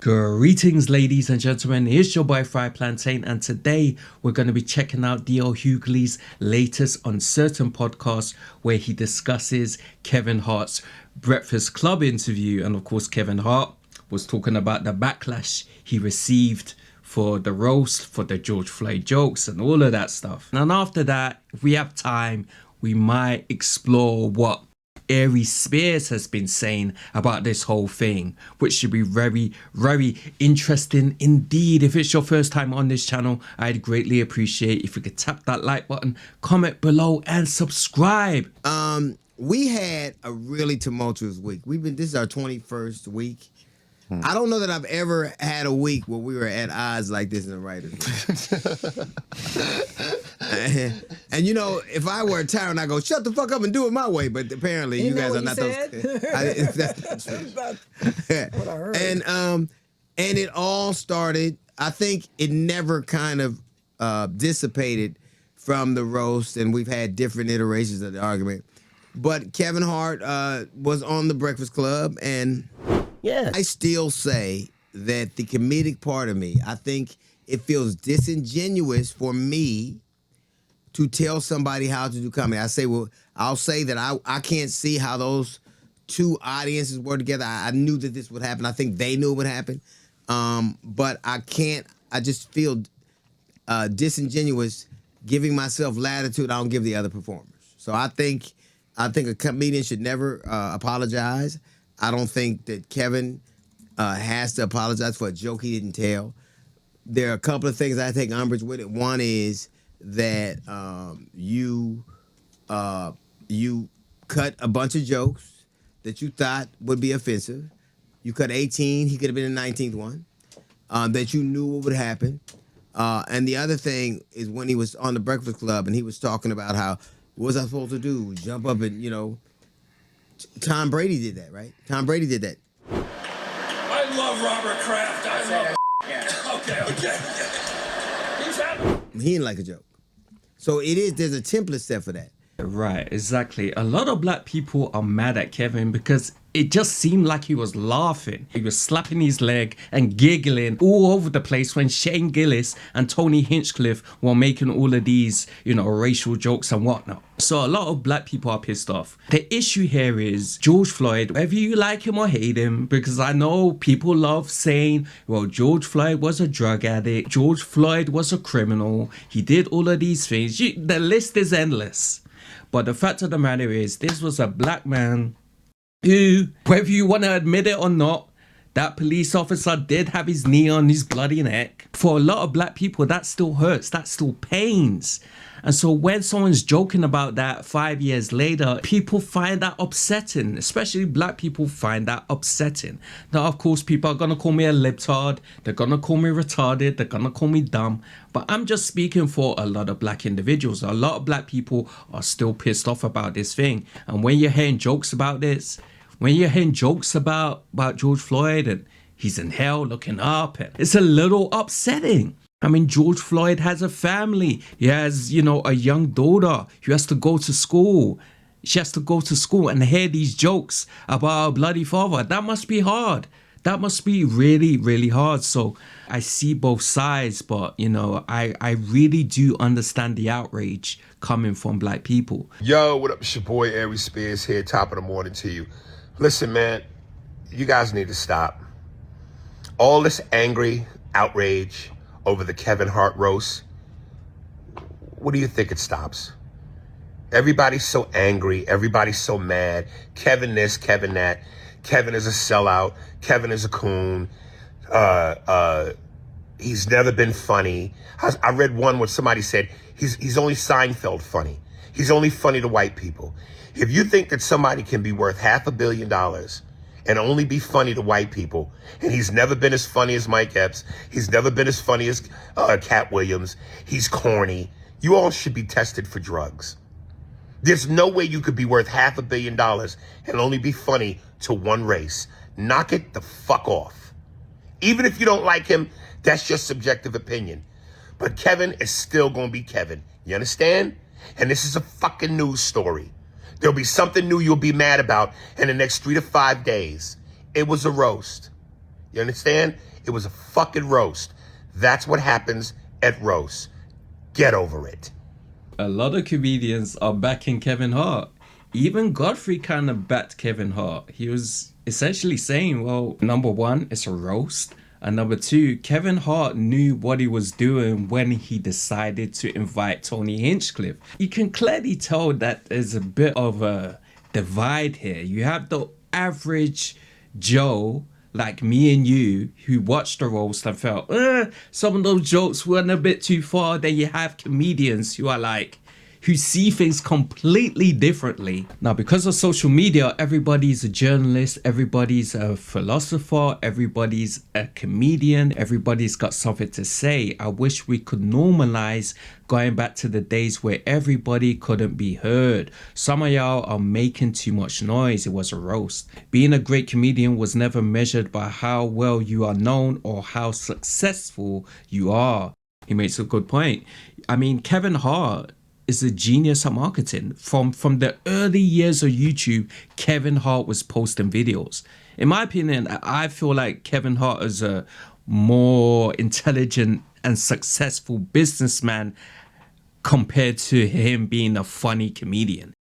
Greetings, ladies and gentlemen. It's your boy Fry Plantain, and today we're going to be checking out D.L. Hughley's latest Uncertain podcast, where he discusses Kevin Hart's Breakfast Club interview. And of course, Kevin Hart was talking about the backlash he received for the roast, for the George Floyd jokes, and all of that stuff. And after that, if we have time, we might explore what Aries Spears has been saying about this whole thing, which should be very, very interesting indeed. If it's your first time on this channel, I'd greatly appreciate if you could tap that like button, comment below, and subscribe. We had a really tumultuous week. This is our 21st week. I don't know that I've ever had a week where we were at odds like this in the writers' room. And you know, if I were a tyrant, I go, shut the fuck up and do it my way. But apparently, you guys are not those. That's not true. What I heard. And it all started. I think it never kind of dissipated from the roast, and we've had different iterations of the argument. But Kevin Hart was on the Breakfast Club, and yeah, I still say that the comedic part of me, I think it feels disingenuous for me to tell somebody how to do comedy. I'll say that I can't see how those two audiences were together. I knew that this would happen. I think they knew it would happen. But I just feel disingenuous giving myself latitude I don't give the other performers. So I think a comedian should never apologize. I don't think that Kevin has to apologize for a joke he didn't tell. There are a couple of things I take umbrage with it. One is that you cut a bunch of jokes that you thought would be offensive. You cut 18. He could have been the 19th one. That you knew what would happen. And the other thing is when he was on the Breakfast Club and he was talking about how, what was I supposed to do? Jump up and, you know, Tom Brady did that, right? Tom Brady did that. I love Robert Kraft. I love Okay. He didn't like a joke. So there's a template set for that. Right, exactly. A lot of black people are mad at Kevin because it just seemed like he was laughing. He was slapping his leg and giggling all over the place when Shane Gillis and Tony Hinchcliffe were making all of these, you know, racial jokes and whatnot. So a lot of black people are pissed off. The issue here is George Floyd, whether you like him or hate him, because I know people love saying, well, George Floyd was a drug addict, George Floyd was a criminal, he did all of these things. The list is endless. But the fact of the matter is, this was a black man who, whether you want to admit it or not, that police officer did have his knee on his bloody neck. For a lot of black people, that still hurts, that still pains. And so when someone's joking about that 5 years later, people find that upsetting, especially black people find that upsetting. Now, of course, people are going to call me a libtard, they're going to call me retarded, they're going to call me dumb, but I'm just speaking for a lot of black individuals. A lot of black people are still pissed off about this thing. And when you're hearing jokes about this, when you're hearing jokes about George Floyd and he's in hell looking up, it's a little upsetting. I mean, George Floyd has a family. He has, you know, a young daughter who has to go to school. She has to go to school and hear these jokes about her bloody father. That must be hard. That must be really, really hard. So I see both sides, but, you know, I really do understand the outrage coming from black people. Yo, what up? It's your boy Aries Spears here, top of the morning to you. Listen, man, you guys need to stop. All this angry outrage over the Kevin Hart roast, what do you think it stops? Everybody's so angry. Everybody's so mad. Kevin this, Kevin that. Kevin is a sellout. Kevin is a coon. He's never been funny. I read one where somebody said he's only Seinfeld funny. He's only funny to white people. If you think that somebody can be worth $500 million and only be funny to white people, and he's never been as funny as Mike Epps, he's never been as funny as Cat Williams, he's corny, you all should be tested for drugs. There's no way you could be worth $500 million and only be funny to one race. Knock it the fuck off. Even if you don't like him, that's your subjective opinion. But Kevin is still gonna be Kevin. You understand? And this is a fucking news story. There'll be something new you'll be mad about in the next 3 to 5 days. It was a roast. You understand? It was a fucking roast. That's what happens at roasts. Get over it. A lot of comedians are backing Kevin Hart. Even Godfrey kind of backed Kevin Hart. He was essentially saying, well, number one, it's a roast. And number two, Kevin Hart knew what he was doing when he decided to invite Tony Hinchcliffe. You can clearly tell that there's a bit of a divide here. You have the average Joe like me and you who watched the roast and felt some of those jokes went a bit too far. Then you have comedians who are like, who see things completely differently. Now, because of social media, everybody's a journalist, everybody's a philosopher, everybody's a comedian, everybody's got something to say. I wish we could normalize going back to the days where everybody couldn't be heard. Some of y'all are making too much noise. It was a roast. Being a great comedian was never measured by how well you are known or how successful you are. He makes a good point. I mean, Kevin Hart is a genius at marketing. From the early years of YouTube, Kevin Hart was posting videos. In my opinion, I feel like Kevin Hart is a more intelligent and successful businessman compared to him being a funny comedian.